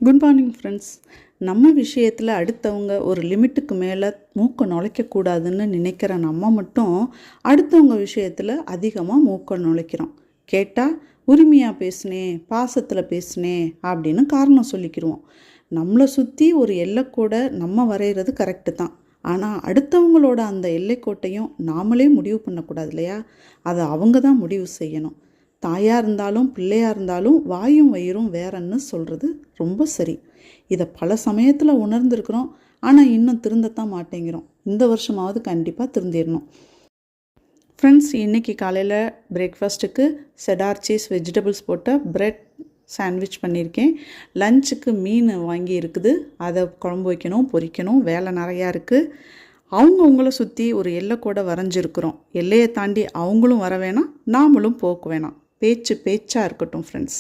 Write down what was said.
Good morning friends. நம்ம விஷயத்தில் அடுத்தவங்க ஒரு லிமிட்டுக்கு மேலே மூக்கை நுழைக்கக்கூடாதுன்னு நினைக்கிற நம்ம மட்டும் அடுத்தவங்க விஷயத்தில் அதிகமாக மூக்கை நுழைக்கிறோம். கேட்டால் உரிமையாக பேசுனேன், பாசத்தில் பேசுனேன் அப்படின்னு காரணம் சொல்லிக்கிடுவோம். நம்மளை சுற்றி ஒரு எல்லைக்கோடை நம்ம வரைகிறது கரெக்டு தான். ஆனால் அடுத்தவங்களோட அந்த எல்லைக்கோட்டையும் நாமளே முடிவு பண்ணக்கூடாது இல்லையா? அதை அவங்க தான் முடிவு செய்யணும். தாயாக இருந்தாலும் பிள்ளையாக இருந்தாலும் வாயும் வயிறும் வேறன்னு சொல்கிறது ரொம்ப சரி. இதை பல சமயத்தில் உணர்ந்துருக்குறோம். ஆனால் இன்னும் திருந்தத்தான் மாட்டேங்கிறோம். இந்த வருஷமாவது கண்டிப்பாக திருந்திடணும். ஃப்ரெண்ட்ஸ், இன்றைக்கி காலையில் பிரேக்ஃபாஸ்ட்டுக்கு செடார் சீஸ் வெஜிடபிள்ஸ் போட்ட பிரெட் சாண்ட்விச் பண்ணியிருக்கேன். லஞ்சுக்கு மீன் வாங்கி இருக்குது, அதை குழம்பு வைக்கணும், பொரிக்கணும், வேலை நிறையா இருக்குது. அவங்கள சுற்றி ஒரு எல்லைக்கூட வரைஞ்சிருக்கிறோம். எல்லையை தாண்டி அவங்களும் வர வேணாம், நாமளும் போக்க வேணாம். பேச்சாக இருக்கட்டும் ஃப்ரெண்ட்ஸ்.